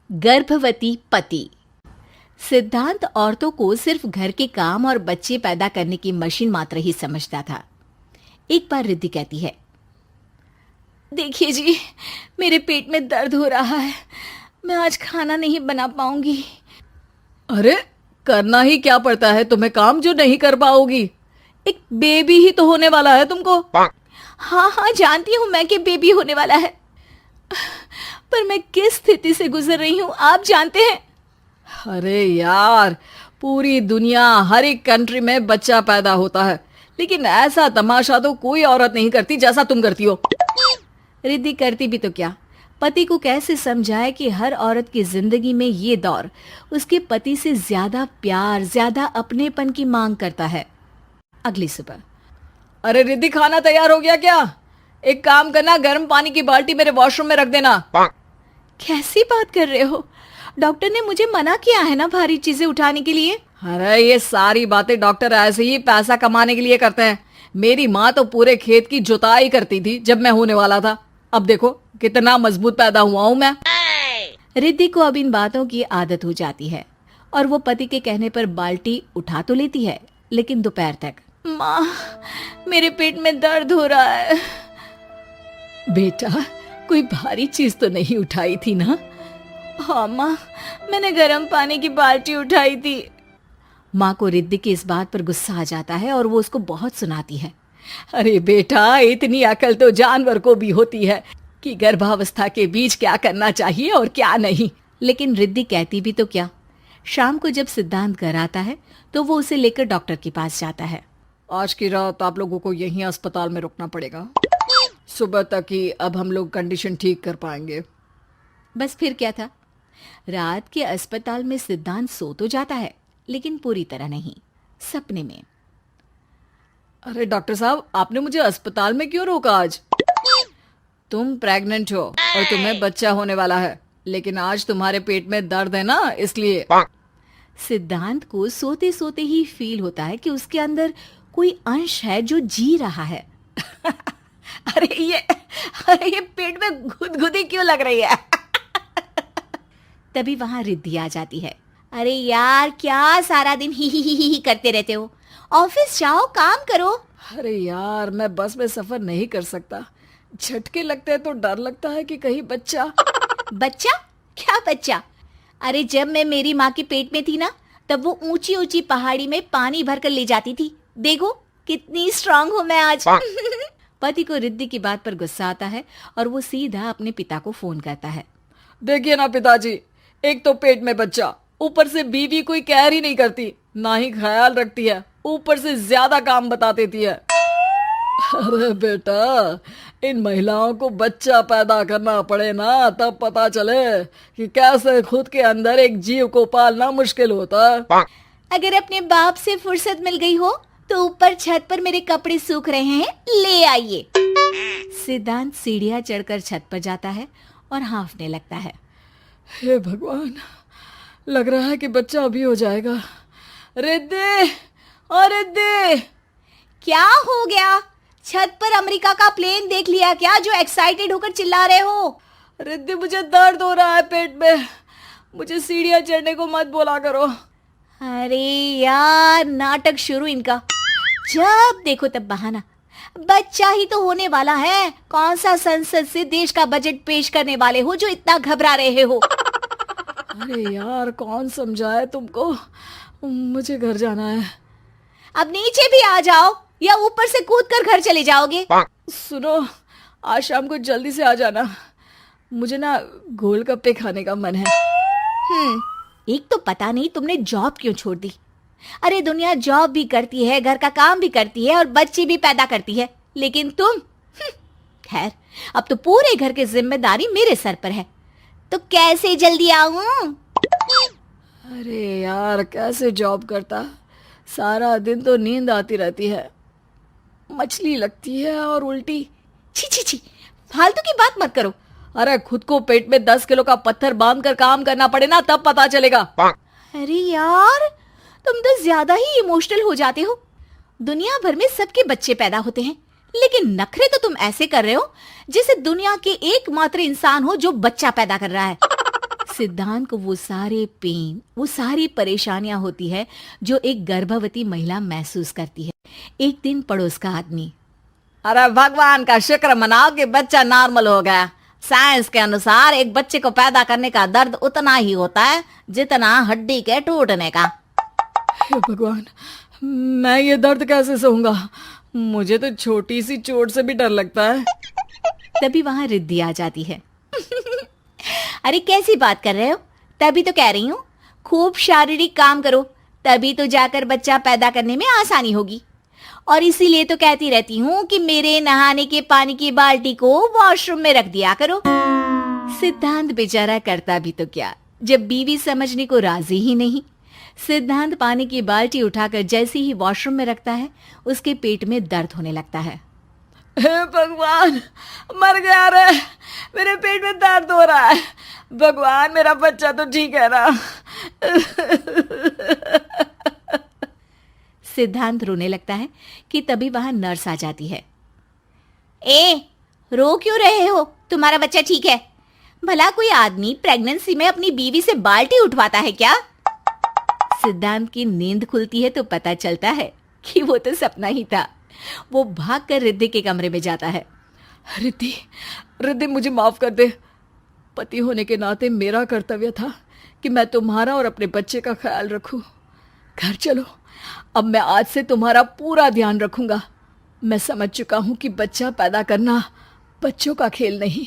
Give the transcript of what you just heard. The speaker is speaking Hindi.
गर्भवती पति। सिद्धांत औरतों को सिर्फ घर के काम और बच्चे पैदा करने की मशीन मात्र ही समझता था। एक बार रिद्धि कहती है, देखिए जी, मेरे पेट में दर्द हो रहा है, मैं आज खाना नहीं बना पाऊंगी। अरे करना ही क्या पड़ता है तुम्हें काम जो नहीं कर पाओगी? एक बेबी ही तो होने वाला है तुमको। हाँ हाँ, जानती हूँ मैं कि बेबी होने वाला है, पर मैं किस स्थिति से गुजर रही हूँ आप जानते हैं। अरे यार, पूरी दुनिया हर एक कंट्री में बच्चा पैदा होता है, लेकिन ऐसा तमाशा तो कोई औरत नहीं करती जैसा तुम करती हो। रिद्धि करती भी तो क्या, पति को कैसे समझाए कि हर औरत की जिंदगी में ये दौर उसके पति से ज्यादा प्यार, ज्यादा अपनेपन की मांग करता है। अगली सुबह, अरे रिद्धि, खाना तैयार हो गया क्या? एक काम करना, गर्म पानी की बाल्टी मेरे वॉशरूम में रख देना। कैसी बात कर रहे हो? डॉक्टर ने मुझे मना किया है ना भारी चीजें उठाने के लिए। अरे ये सारी बातें डॉक्टर ऐसे ही पैसा कमाने के लिए करते हैं। मेरी माँ तो पूरे खेत की जुताई करती थी जब मैं होने वाला था। अब देखो कितना मजबूत पैदा हुआ हूँ मैं। रिद्धि को अब इन बातों की आदत हो जाती है और वो पति के कहने पर बाल्टी उठा तो लेती है, लेकिन दोपहर तक। माँ, मेरे पेट में दर्द हो रहा है। बेटा, कोई भारी चीज तो नहीं उठाई थी ना? हाँ माँ, मैंने गर्म पानी की बाल्टी उठाई थी। माँ को रिद्धि की इस बात पर गुस्सा आ जाता है और वो उसको बहुत सुनाती है। अरे बेटा, इतनी अकल तो जानवर को भी होती है कि गर्भावस्था के बीच क्या करना चाहिए और क्या नहीं। लेकिन रिद्धि कहती भी तो क्या। शाम को जब सिद्धांत घर आता है तो वो उसे लेकर डॉक्टर के पास जाता है। आज की रात आप लोगों को यहीं अस्पताल में रुकना पड़ेगा, सुबह तक ही अब हम लोग कंडीशन ठीक कर पाएंगे। बस फिर क्या था, रात के अस्पताल में सिद्धांत सो तो जाता है, लेकिन पूरी तरह नहीं, सपने में। अरे डॉक्टर साहब, आपने मुझे अस्पताल में क्यों रोका आज? तुम प्रेग्नेंट हो और तुम्हें बच्चा होने वाला है, लेकिन आज तुम्हारे पेट में दर्द है ना, इसलिए। सिद्धांत को सोते सोते ही फील होता है कि उसके अंदर कोई अंश है जो जी रहा है। अरे ये पेट में गुदगुदी क्यों लग रही है? तभी वहां रिद्धि आ जाती है। अरे यार, क्या सारा दिन ही करते रहते हो? ऑफिस जाओ, काम करो। अरे यार, मैं बस में सफर नहीं कर सकता। झटके लगते हैं तो डर लगता है कि कहीं बच्चा। बच्चा? क्या बच्चा? अरे जब मैं मेरी माँ के पेट में थी ना, तब वो ऊंची ऊंची पहाड़ी में पानी भर कर ले जाती थी। देखो कितनी स्ट्रांग हूँ मैं आज। पति को रिद्धि की बात पर गुस्सा आता है और वो सीधा अपने पिता को फोन करता है। देखिए ना पिताजी, एक तो पेट में बच्चा, ऊपर से बीवी कोई केयर ही नहीं करती, ना ही ख्याल रखती है, ऊपर से ज्यादा काम बता देती है। अरे बेटा, इन महिलाओं को बच्चा पैदा करना पड़े ना, तब पता चले कि कैसे खुद के अंदर एक जीव को पालना मुश्किल होता है। अगर अपने बाप से फुर्सत मिल गई हो तो ऊपर छत पर मेरे कपड़े सूख रहे हैं, ले आइए। सिद्धांत सीढ़ियां चढ़कर छत पर जाता है और हांफने लगता है। हे भगवान, लग रहा है कि बच्चा अभी हो जाएगा। रिद्धि, और रिद्धि। क्या हो गया? छत पर अमेरिका का प्लेन देख लिया क्या जो एक्साइटेड होकर चिल्ला रहे हो? रिद्धि, मुझे दर्द हो रहा है पेट में, मुझे सीढ़ियां चढ़ने को मत बोला करो। अरे यार, नाटक शुरू इनका, जब देखो तब बहाना। बच्चा ही तो होने वाला है, कौन सा संसद से देश का बजट पेश करने वाले हो जो इतना घबरा रहे हो? अरे यार, कौन समझाए तुमको, मुझे घर जाना है। अब नीचे भी आ जाओ या ऊपर से कूदकर घर चले जाओगे? सुनो, आज शाम को जल्दी से आ जाना, मुझे ना गोलगप्पे खाने का मन है। एक तो पता नहीं तुमने जॉब क्यों छोड़ दी। अरे दुनिया जॉब भी करती है, घर का काम भी करती है और बच्चे भी पैदा करती है, लेकिन तुम, खैर, अब तो पूरे घर की जिम्मेदारी मेरे सर पर है, तो कैसे जल्दी आऊं? अरे यार, कैसे जॉब करता, सारा दिन तो नींद आती रहती है, मछली लगती है और उल्टी। छी छी छी, फालतू की बात मत करो। अरे खुद को पेट में 10 किलो का पत्थर बांध कर काम करना पड़े ना, तब पता चलेगा। अरे यार, तुम तो ज्यादा ही इमोशनल हो जाते हो। दुनिया भर में सबके बच्चे पैदा होते हैं, लेकिन नखरे तो तुम ऐसे कर रहे हो जैसे दुनिया के एकमात्र इंसान हो जो बच्चा पैदा कर रहा है। सिद्धांत को वो सारे पेन, वो सारी परेशानियां होती है जो एक गर्भवती महिला महसूस करती है। एक दिन पड़ोस का आदमी, अरे भगवान का शुक्र मनाओ कि बच्चा नॉर्मल हो गया। साइंस के अनुसार एक बच्चे को पैदा करने का दर्द उतना ही होता है जितना हड्डी के टूटने का। हे भगवान, मैं ये दर्द कैसे सहूंगा? मुझे तो छोटी सी चोट से भी डर लगता है। तभी वहां रिद्धि आ जाती है। अरे कैसी बात कर रहे हो? तभी तो कह रही हूँ, खूब शारीरिक काम करो, तभी तो जाकर बच्चा पैदा करने में आसानी होगी। और इसीलिए तो कहती रहती हूँ कि मेरे नहाने के पानी की बाल्टी को वॉशरूम में रख दिया करो। सिद्धांत बेचारा करता भी तो क्या, जब बीवी समझने को राजी ही नहीं। सिद्धांत पानी की बाल्टी उठाकर जैसे ही वॉशरूम में रखता है, उसके पेट में दर्द होने लगता है। हे भगवान, मर गया रे, मेरे पेट में दर्द हो रहा है। भगवान, मेरा बच्चा तो ठीक है ना? सिद्धांत रोने लगता है कि तभी वहां नर्स आ जाती है। ए, रो क्यों रहे हो? तुम्हारा बच्चा ठीक है। भला कोई आदमी प्रेगनेंसी में अपनी बीवी से बाल्टी उठवाता है क्या? सिद्धांत की नींद खुलती है तो पता चलता है कि वो तो सपना ही था। वो भागकर रिद्धि के कमरे में जाता है। रिद्धि, रिद्धि, मुझे माफ कर दे। पति होने के नाते मेरा कर्तव्य था कि मैं तुम्हारा और अपने बच्चे का ख्याल रखूं। घर चलो, अब मैं आज से तुम्हारा पूरा ध्यान रखूंगा। मैं समझ चुका हूं कि बच्चा पैदा करना बच्चों का खेल नहीं,